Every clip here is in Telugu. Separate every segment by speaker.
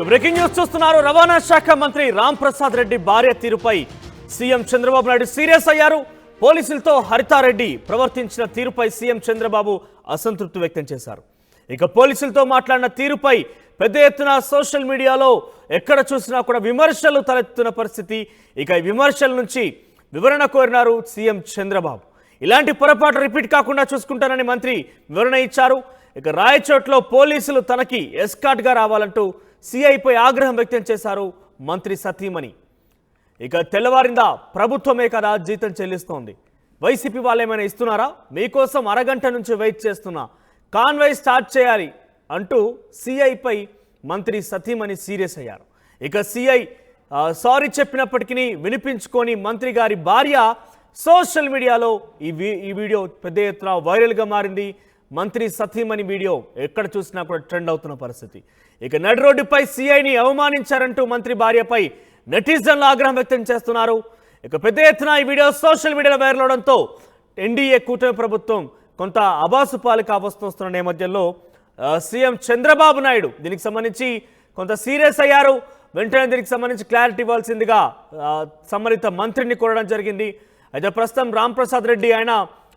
Speaker 1: బ్రేకింగ్ న్యూస్ చూస్తున్నారు. రవాణా శాఖ మంత్రి రామ్ ప్రసాద్ రెడ్డి భార్య తీరుపై సీఎం చంద్రబాబు నాయుడు సీరియస్ అయ్యారు. పోలీసులతో హరితారెడ్డి ప్రవర్తించిన తీరుపై సీఎం చంద్రబాబు అసంతృప్తి వ్యక్తం చేశారు. ఇక పోలీసులతో మాట్లాడిన తీరుపై పెద్ద ఎత్తున సోషల్ మీడియాలో ఎక్కడ చూసినా కూడా విమర్శలు తలెత్తుతున్న పరిస్థితి. ఇక ఈ విమర్శల నుంచి వివరణ కోరినారు సీఎం చంద్రబాబు. ఇలాంటి పొరపాటు రిపీట్ కాకుండా చూసుకుంటానని మంత్రి వివరణ ఇచ్చారు. ఇక రాయచోట్లో పోలీసులు తనకి ఎస్కార్ట్గా రావాలంటూ సీఐపై ఆగ్రహం వ్యక్తం చేశారు మంత్రి సతీమణి. ఇక తెల్లవారిందా ప్రభుత్వమే కదా జీతం చెల్లిస్తోంది, వైసీపీ వాళ్ళేమైనా ఇస్తున్నారా, మీకోసం అరగంట నుంచి వెయిట్ చేస్తున్నా, కాన్వాయ్ స్టార్ట్ చేయాలి అంటూ సీఐపై మంత్రి సతీమణి సీరియస్ అయ్యారు. ఇక సీఐ సారీ చెప్పినప్పటికీ వినిపించుకొని మంత్రి గారి భార్య సోషల్ మీడియాలో ఈ వీడియో పెద్ద ఎత్తున వైరల్గా మారింది. మంత్రి సతీమణి వీడియో ఎక్కడ చూసినా కూడా ట్రెండ్ అవుతున్న పరిస్థితి. ఇక నడి రోడ్డుపై సీఐని అవమానించారంటూ మంత్రి భార్యపై నెటిజన్లు ఆగ్రహం వ్యక్తం చేస్తున్నారు. ఇక పెద్ద ఎత్తున ఈ వీడియో సోషల్ మీడియాలో వైరల్ అవడంతో ఎన్డీఏ కూటమి ప్రభుత్వం కొంత అబాసు పాలు కావస్తున్న నేపథ్యంలో సీఎం చంద్రబాబు నాయుడు దీనికి సంబంధించి కొంత సీరియస్ అయ్యారు. వెంటనే దీనికి సంబంధించి క్లారిటీ ఇవ్వాల్సిందిగా సంబంధిత మంత్రిని కోరడం జరిగింది. అయితే ప్రస్తుతం రామ్ ప్రసాద్ రెడ్డి ఆయన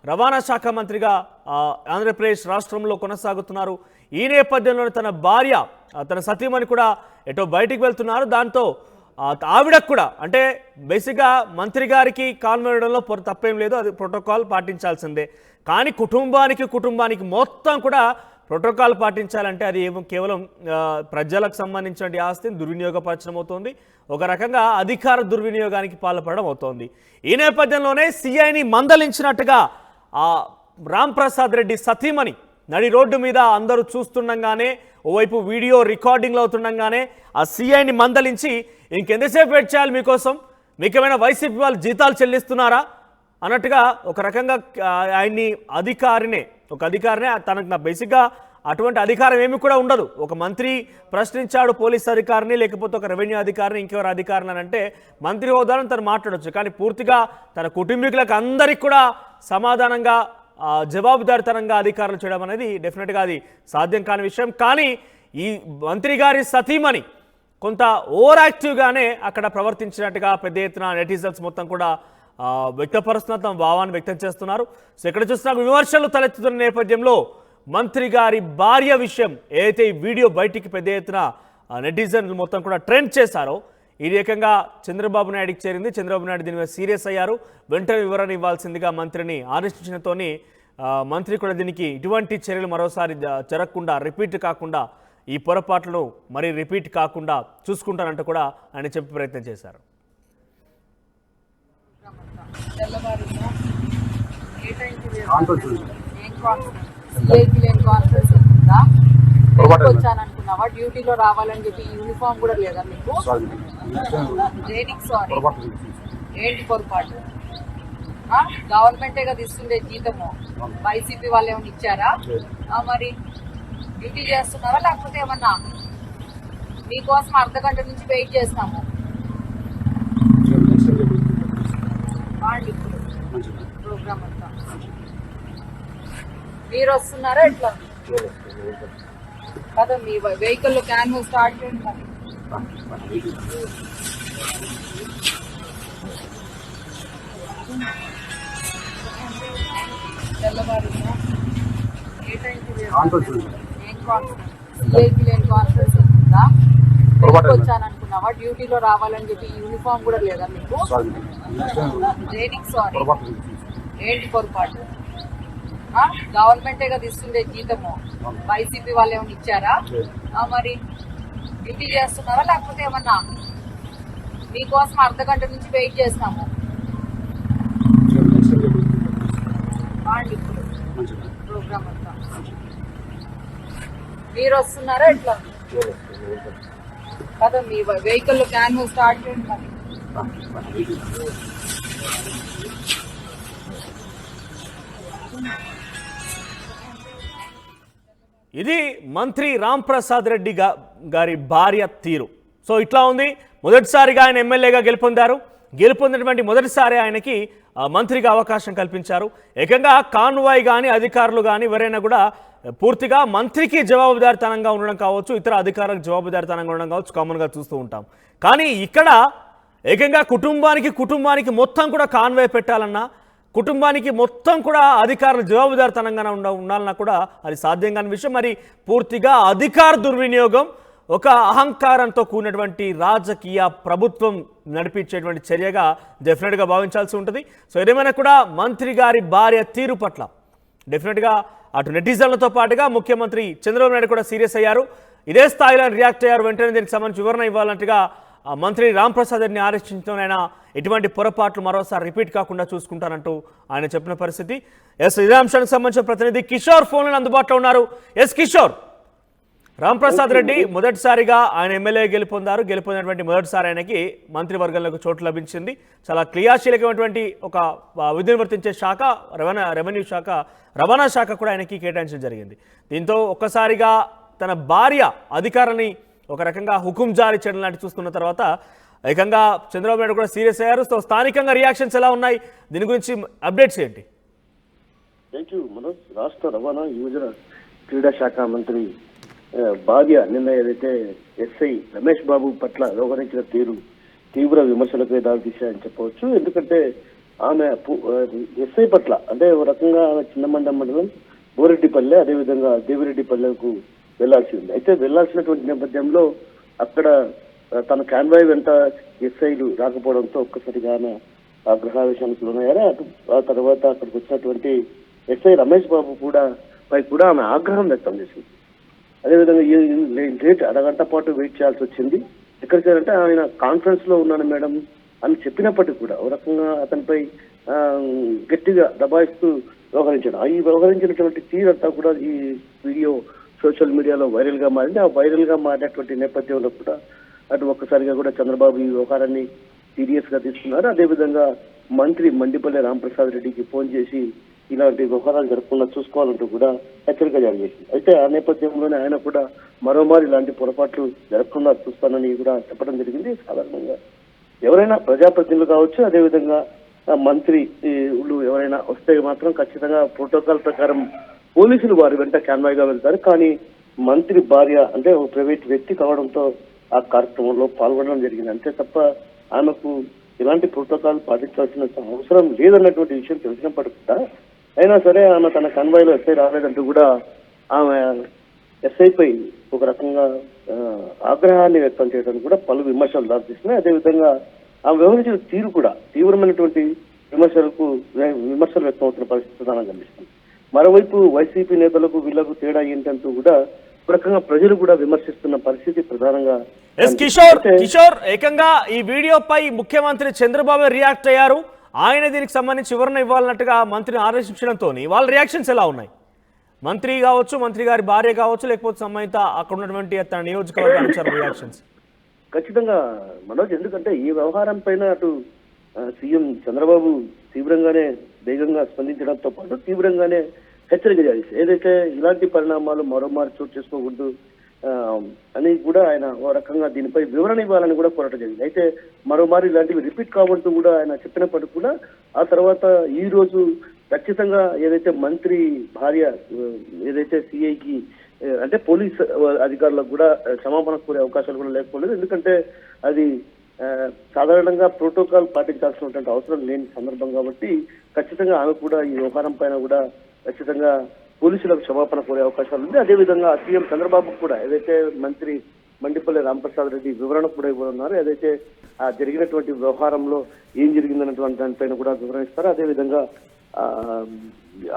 Speaker 1: రవాణా శాఖ మంత్రిగా ఆంధ్రప్రదేశ్ రాష్ట్రంలో కొనసాగుతున్నారు. ఈ నేపథ్యంలో తన భార్య తన సతీమణి కూడా ఎటో బయటికి వెళ్తున్నారు. దాంతో ఆవిడకు కూడా అంటే బేసిక్గా మంత్రి గారికి కాల్ వేయడంలో తప్పేం లేదు, అది ప్రోటోకాల్ పాటించాల్సిందే. కానీ కుటుంబానికి మొత్తం కూడా ప్రోటోకాల్ పాటించాలంటే అది కేవలం ప్రజలకు సంబంధించిన ఆస్తిని దుర్వినియోగపరచడం అవుతోంది, ఒక రకంగా అధికార దుర్వినియోగానికి పాల్పడడం అవుతోంది. ఈ నేపథ్యంలోనే సీఐని మందలించినట్టుగా రామ్ ప్రసాద్ రెడ్డి సతీమణి నడి రోడ్డు మీద అందరూ చూస్తుండగానే ఓవైపు వీడియో రికార్డింగ్లో అవుతుండగానే ఆ సీఐని మందలించి ఇంకెంతసేపు వెయిట్ చేయాలి, మీకేమైనా వైసీపీ వాళ్ళు జీతాలు చెల్లిస్తున్నారా అన్నట్టుగా ఒక రకంగా ఆయన్ని అధికారినే తనకు బేసిక్గా అటువంటి అధికారం ఏమి కూడా ఉండదు. ఒక మంత్రి ప్రశ్నించాడు పోలీస్ అధికారిని, లేకపోతే ఒక రెవెన్యూ అధికారిని, ఇంకెవరు అధికారిని అని అంటే మంత్రి హోదాలను తను మాట్లాడవచ్చు. కానీ పూర్తిగా తన కుటుంబీకులకు అందరికీ కూడా సమాధానంగా జవాబుదారితనంగా అధికారులు చేయడం అనేది డెఫినెట్గా అది సాధ్యం కాని విషయం. కానీ ఈ మంత్రి గారి సతీమణి కొంత ఓవర్ యాక్టివ్గానే అక్కడ ప్రవర్తించినట్టుగా పెద్ద ఎత్తున నెటిజన్స్ మొత్తం కూడా వ్యక్తపరుస్తున్న తమ భావాన్ని వ్యక్తం చేస్తున్నారు. సో ఇక్కడ చూస్తున్న విమర్శలు తలెత్తుతున్న నేపథ్యంలో మంత్రి గారి భార్య విషయం ఏదైతే ఈ వీడియో బయటికి పెద్ద ఎత్తున నెటిజన్లు మొత్తం కూడా ట్రెండ్ చేశారో ఈ రకంగా చంద్రబాబు నాయుడికి చేరింది. చంద్రబాబు నాయుడు దీని మీద సీరియస్ అయ్యారు. వెంటనే వివరణ ఇవ్వాల్సిందిగా మంత్రిని ఆదేశించడంతోని మంత్రి కూడా దీనికి ఇటువంటి చర్యలు మరోసారి జరగకుండా రిపీట్ కాకుండా ఈ పొరపాట్లను మరి రిపీట్ కాకుండా చూసుకుంటానంటూ కూడా ఆయన చెప్పే ప్రయత్నం చేశారు.
Speaker 2: వచ్చాననుకున్నావా, డ్యూటీలో రావాలని చెప్పి యూనిఫామ్ కూడా లేదా మీకు? దేనికి సారీ? ఏంటి పొరపాటు? గవర్నమెంటే కదా ఇస్తుండే జీతము, వైసీపీ వాళ్ళు ఏమైనా ఇచ్చారా? మరి డ్యూటీ చేస్తున్నావా లేకపోతే ఏమన్నా మీకోసం అర్ధగంట నుంచి వెయిట్ చేస్తున్నాము. ప్రోగ్రామ్ అంతా మీరు వస్తున్నారా ఎట్లా కదా? మీ వెహికల్ క్యాన్ స్టార్ట్ చేయండి. తెల్లవారునా ఏ టైంకి ఏం కాన్ఫరెన్స్ ఉంటుందా? వచ్చాననుకున్నావా, డ్యూటీలో రావాలని చెప్పి యూనిఫామ్ కూడా లేదా మీకు? దేనికి సారీ? ఏంటి పొరపాటు? గవర్నమెంటే కదా ఇస్తుండే జీతము, వైసీపీ వాళ్ళు ఏమైనా ఇచ్చారా? మరి డ్యూటీ చేస్తున్నావా లేకపోతే ఏమన్నా మీకోసం అర్ధగంట నుంచి వెయిట్ చేస్తున్నాము. ప్రోగ్రామ్ అంతా మీరు వస్తున్నారా ఎట్లా కదా? మీ వెహికల్ క్యాన్ స్టార్ట్ చేయండి.
Speaker 1: ఇది మంత్రి రామ్ ప్రసాద్ రెడ్డి గారి భార్య తీరు. సో ఇట్లా ఉంది. మొదటిసారిగా ఆయన ఎమ్మెల్యేగా గెలుపొందినటువంటి మొదటిసారి ఆయనకి మంత్రిగా అవకాశం కల్పించారు. ఏకంగా కాన్వాయ్ కానీ అధికారులు కానీ ఎవరైనా కూడా పూర్తిగా మంత్రికి జవాబుదారితనంగా ఉండడం కావచ్చు, ఇతర అధికారులకు జవాబుదారితనంగా ఉండడం కావచ్చు, కామన్గా చూస్తూ ఉంటాం. కానీ ఇక్కడ ఏకంగా కుటుంబానికి మొత్తం కూడా కాన్వే పెట్టాలన్నా, కుటుంబానికి మొత్తం కూడా అధికారులు జవాబుదారితనంగా ఉండాలన్నా కూడా అది సాధ్యం కాని విషయం. మరి పూర్తిగా అధికార దుర్వినియోగం, ఒక అహంకారంతో కూడినటువంటి రాజకీయ ప్రభుత్వం నడిపించేటువంటి చర్యగా డెఫినెట్గా భావించాల్సి ఉంటుంది. సో ఏదేమైనా కూడా మంత్రి గారి భార్య తీరు పట్ల డెఫినెట్గా అటు నెటిజన్లతో పాటుగా ముఖ్యమంత్రి చంద్రబాబు నాయుడు కూడా సీరియస్ అయ్యారు, ఇదే స్థాయిలో రియాక్ట్ అయ్యారు. వెంటనే దీనికి సంబంధించి వివరణ ఇవ్వాలంటగా మంత్రి రాంప్రసాద్ రెడ్డిని ఆదేశించడంలో ఎటువంటి పొరపాట్లు మరోసారి రిపీట్ కాకుండా చూసుకుంటానంటూ ఆయన చెప్పిన పరిస్థితి. ఇదే అంశానికి సంబంధించిన ప్రతినిధి కిషోర్ ఫోన్లో అందుబాటులో ఉన్నారు. కిషోర్, రాంప్రసాద్ రెడ్డి మొదటిసారిగా ఆయన ఎమ్మెల్యే గెలుపొందినటువంటి మొదటిసారి ఆయనకి మంత్రివర్గంలోకి చోటు లభించింది. చాలా క్రియాశీలకమైనటువంటి ఒక విధి నిర్వర్తించే శాఖ రెవెన్యూ శాఖ, రవాణా శాఖ కూడా ఆయనకి కేటాయించడం జరిగింది. దీంతో ఒక్కసారిగా తన భార్య అధికారాన్ని ఒక రకంగా హుకుం జారీ చేయడం లాంటి చూస్తున్న తర్వాత ఏకంగా చంద్రబాబు నాయుడు కూడా సీరియస్ అయ్యారు. సో స్థానికంగా రియాక్షన్స్ ఎలా ఉన్నాయి, దీని గురించి అప్డేట్స్ ఏంటి?
Speaker 3: Thank you Manoj. రాష్ట్ర రవాణా యువజన క్రీడా శాఖ మంత్రి భార్య నిన్న ఏదైతే ఎస్ఐ రమేష్ బాబు పట్ల వ్యవహరించిన తీరు తీవ్ర విమర్శలకు దారితీశాయని చెప్పవచ్చు. ఎందుకంటే ఆమె ఎస్ఐ పట్ల అంటే ఒక రకంగా చిన్నమండ మండలం బోరెడ్డిపల్లె, అదేవిధంగా దేవిరెడ్డిపల్లెకు వెళ్లాల్సి ఉంది. అయితే వెళ్లాల్సినటువంటి నేపథ్యంలో అక్కడ తన కాన్వాయ్ వెంట ఎస్ఐలు రాకపోవడంతో ఒక్కసారిగా ఆమె ఆగ్రహావేశానికి లోనయ్యారు. ఆ తర్వాత అక్కడికి వచ్చినటువంటి ఎస్ఐ రమేష్ బాబు పై కూడా ఆమె ఆగ్రహం వ్యక్తం చేసింది. అదేవిధంగా లేట్ అరగంట పాటు వెయిట్ చేయాల్సి వచ్చింది. ఎక్కడికంటే ఆయన కాన్ఫరెన్స్ లో ఉన్నాను మేడం అని చెప్పినప్పటికీ కూడా ఒక రకంగా అతనిపై గట్టిగా దబాయిస్తూ వ్యవహరించాడు. ఈ వ్యవహరించినటువంటి తీరంతా కూడా ఈ వీడియో సోషల్ మీడియాలో వైరల్ గా మారింది. ఆ వైరల్ గా మారినటువంటి నేపథ్యంలో కూడా అటు ఒక్కసారిగా కూడా చంద్రబాబు ఈ వ్యవహారాన్ని సీరియస్ గా తీసుకున్నారు. అదేవిధంగా మంత్రి మండిపల్లి రాంప్రసాద్ రెడ్డికి ఫోన్ చేసి ఇలాంటి వ్యవహారాలు జరగకుండా చూసుకోవాలంటూ కూడా హెచ్చరిక జారీ చేసింది. అయితే ఆ నేపథ్యంలోనే ఆయన కూడా మరోమారు ఇలాంటి పొరపాట్లు జరగకుండా చూస్తానని కూడా చెప్పడం జరిగింది. సాధారణంగా ఎవరైనా ప్రజాప్రతినిధులు కావచ్చు, అదేవిధంగా మంత్రులు ఎవరైనా వస్తే మాత్రం ఖచ్చితంగా ప్రోటోకాల్ ప్రకారం పోలీసులు వారి వెంట కాన్వాయ్ గా వెళ్తారు. కానీ మంత్రి భార్య అంటే ఒక ప్రైవేట్ వ్యక్తి కావడంతో ఆ కార్యక్రమంలో పాల్గొనడం జరిగింది. అంతే తప్ప ఆమెకు ఇలాంటి ప్రోటోకాల్ పాటించాల్సిన అవసరం లేదన్నటువంటి విషయం తెలిసినప్పటికీ కూడా అయినా సరే ఆమె తన కాన్వాయ్ లో ఎస్ఐ రాలేదంటూ కూడా ఆమె ఎస్ఐపై ఒక రకంగా ఆగ్రహాన్ని వ్యక్తం చేయడానికి కూడా పలు విమర్శలు దారితీస్తున్నాయి. అదేవిధంగా ఆమె వ్యవహరించిన తీరు కూడా తీవ్రమైనటువంటి విమర్శలు వ్యక్తం అవుతున్న పరిస్థితి ప్రధానంగా కనిపిస్తుంది. మరోవైపు వైసీపీ నేతలకు వీళ్లకు తేడా ఏంటంటూ కూడా ఒక రకంగా ప్రజలు కూడా విమర్శిస్తున్న పరిస్థితి ప్రధానంగా.
Speaker 1: కిషోర్, ఏకంగా ఈ వీడియోపై ముఖ్యమంత్రి చంద్రబాబు రియాక్ట్ అయ్యారు. ఆయన దీనికి సంబంధించి వివరణ ఇవ్వాలన్నట్టుగా మంత్రిని ఆదేశించడంతో వాళ్ళ రియాక్షన్స్ ఎలా ఉన్నాయి? మంత్రి కావచ్చు, మంత్రి గారి భార్య కావచ్చు, లేకపోతే సంబంధిత అక్కడ ఉన్నటువంటి తన నియోజకవర్గ అనుచరుల రియాక్షన్స్
Speaker 3: ఖచ్చితంగా మనోజ్. ఎందుకంటే ఈ వ్యవహారం పైన అటు సీఎం చంద్రబాబు తీవ్రంగానే వేగంగా స్పందించడంతో పాటు తీవ్రంగానే హెచ్చరిక జారీ చేశారు. ఏదైతే ఇలాంటి పరిణామాలు మరోమారు చోటు చేసుకోకూడదు అని కూడా ఆయన ఓ రకంగా దీనిపై వివరణ ఇవ్వాలని కూడా కోరటం జరిగింది. అయితే మరోమారు ఇలాంటివి రిపీట్ కావద్దు కూడా ఆయన చెప్పినప్పటికీ కూడా ఆ తర్వాత ఈ రోజు ఖచ్చితంగా ఏదైతే మంత్రి భార్య ఏదైతే సిఐకి అంటే పోలీస్ అధికారులకు కూడా క్షమాపణ కోరే అవకాశాలు కూడా లేకపోలేదు. ఎందుకంటే అది సాధారణంగా ప్రోటోకాల్ పాటించాల్సినటువంటి అవసరం లేని సందర్భం కాబట్టి ఖచ్చితంగా ఆమె కూడా ఈ వ్యవహారం పైన కూడా ఖచ్చితంగా పోలీసులకు క్షమాపణ కోరే అవకాశాలు ఉంది. అదేవిధంగా సీఎం చంద్రబాబు కూడా ఏదైతే మంత్రి మండిపల్లి రాంప్రసాద్ రెడ్డి వివరణ కూడా ఇవ్వనున్నారు. ఏదైతే ఆ జరిగినటువంటి వ్యవహారంలో ఏం జరిగిందన్నటువంటి దానిపైన కూడా వివరణిస్తారు. అదేవిధంగా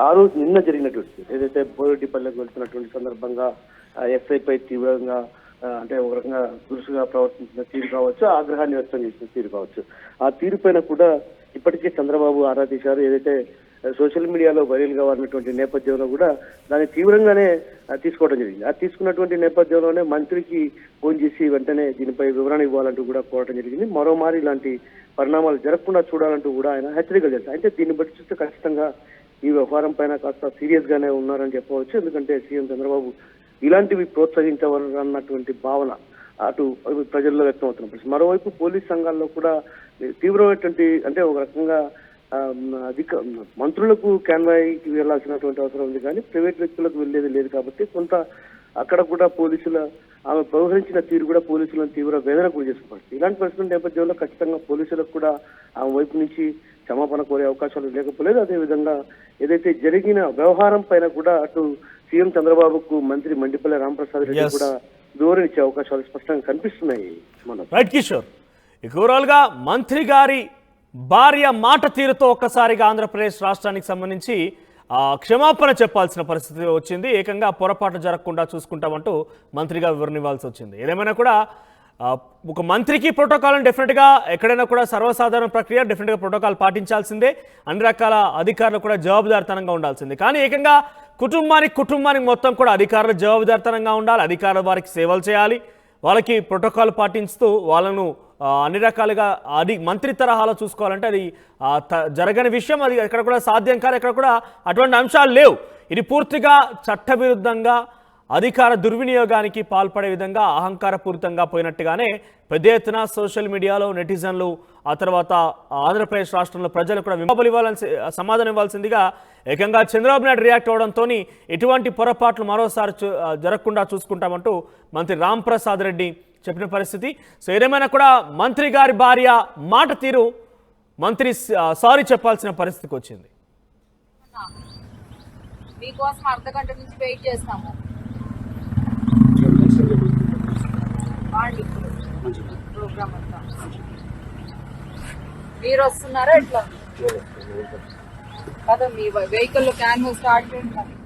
Speaker 3: ఆ రోజు నిన్న జరిగినటువంటి ఏదైతే బోరెడ్డిపల్లెకు వెళ్తున్నటువంటి సందర్భంగా ఎస్ఐపై తీవ్రంగా అంటే ఒక రకంగా దురుసుగా ప్రవర్తించిన తీరు కావచ్చు, ఆగ్రహాన్ని వ్యక్తం చేసిన తీరు కావచ్చు, ఆ తీరు పైన కూడా ఇప్పటికే చంద్రబాబు ఆరా తీశారు. ఏదైతే సోషల్ మీడియాలో వైరల్ గా వారినటువంటి నేపథ్యంలో కూడా దాన్ని తీవ్రంగానే తీసుకోవడం జరిగింది. ఆ తీసుకున్నటువంటి నేపథ్యంలోనే మంత్రికి ఫోన్ చేసి వెంటనే దీనిపై వివరణ ఇవ్వాలంటూ కూడా కోరడం జరిగింది. మరోమారి ఇలాంటి పరిణామాలు జరగకుండా చూడాలంటూ కూడా ఆయన హెచ్చరికలు చేశారు. అయితే దీన్ని బట్టి చూస్తే ఖచ్చితంగా ఈ వ్యవహారం పైన కాస్త సీరియస్ గానే ఉన్నారని చెప్పవచ్చు. ఎందుకంటే సీఎం చంద్రబాబు ఇలాంటివి ప్రోత్సహించవాలన్నటువంటి భావన అటు ప్రజల్లో వ్యక్తం అవుతున్న పరిస్థితి. మరోవైపు పోలీస్ సంఘాల్లో కూడా తీవ్రమైనటువంటి అంటే ఒక రకంగా అధిక మంత్రులకు కాన్వాయ్కి వెళ్లాల్సినటువంటి అవసరం ఉంది, కానీ ప్రైవేట్ వ్యక్తులకు వెళ్లేది లేదు. కాబట్టి కొంత అక్కడ కూడా ఆమె వ్యవహరించిన తీరు కూడా పోలీసులను తీవ్ర వేదనకు గురి చేస్తుంది. ఇలాంటి పరిస్థితుల నేపథ్యంలో ఖచ్చితంగా పోలీసులకు కూడా ఆమె వైపు నుంచి క్షమాపణ కోరే అవకాశాలు లేకపోలేదు. అదేవిధంగా ఏదైతే జరిగిన వ్యవహారం పైన కూడా అటు సీఎం చంద్రబాబుకు మంత్రి మండిపల్లి రాంప్రసాద్ రెడ్డి కూడా వివరించే అవకాశాలు స్పష్టంగా కనిపిస్తున్నాయి.
Speaker 1: రైట్ కిషోర్, ఓవరాల్ గా మంత్రి గారి భార్య మాట తీరుతో ఒక్కసారిగా ఆంధ్రప్రదేశ్ రాష్ట్రానికి సంబంధించి క్షమాపణ చెప్పాల్సిన పరిస్థితి వచ్చింది. ఏకంగా పొరపాటు జరగకుండా చూసుకుంటామంటూ మంత్రిగా వివరణ ఇవ్వాల్సి వచ్చింది. ఏదేమైనా కూడా ఒక మంత్రికి ప్రోటోకాల్ డెఫినెట్గా ఎక్కడైనా కూడా సర్వసాధారణ ప్రక్రియ, డెఫినెట్గా ప్రోటోకాల్ పాటించాల్సిందే. అన్ని రకాల అధికారులు కూడా జవాబుదారితనంగా ఉండాల్సిందే. కానీ ఏకంగా కుటుంబానికి మొత్తం కూడా అధికారులు జవాబుదారితనంగా ఉండాలి. అధికారులు వారికి సేవలు చేయాలి, వాళ్ళకి ప్రోటోకాల్ పాటిస్తూ వాళ్ళను అన్ని రకాలుగా మంత్రి తరహాలో చూసుకోవాలంటే అది జరగని విషయం. అది ఎక్కడ కూడా సాధ్యం కాదు. ఎక్కడ కూడా అటువంటి అంశాలు లేవు. ఇది పూర్తిగా చట్టవిరుద్ధంగా అధికార దుర్వినియోగానికి పాల్పడే విధంగా అహంకారపూరితంగా పోయినట్టుగానే పెద్ద ఎత్తున సోషల్ మీడియాలో నెటిజన్లు, ఆ తర్వాత ఆంధ్రప్రదేశ్ రాష్ట్రంలో ప్రజలు కూడా సమాధానం ఇవ్వాల్సిందిగా ఏకంగా చంద్రబాబు నాయుడు రియాక్ట్ అవడంతో ఎటువంటి పొరపాట్లు మరోసారి జరగకుండా చూసుకుంటామంటూ మంత్రి రాంప్రసాద్ రెడ్డి చెప్పిన పరిస్థితి. సో ఏదేమైనా కూడా మంత్రి గారి భార్య మాట తీరు మంత్రి సారీ చెప్పాల్సిన పరిస్థితికి వచ్చింది.
Speaker 2: మీకోసం అర్ధగంట నుంచి వెయిట్ చేస్తాము. ప్రోగ్రామ్ అంతా మీరు వస్తున్నారా ఎట్లా కదా? మీ వెహికల్ క్యాన్ స్టార్ట్ చేయండి.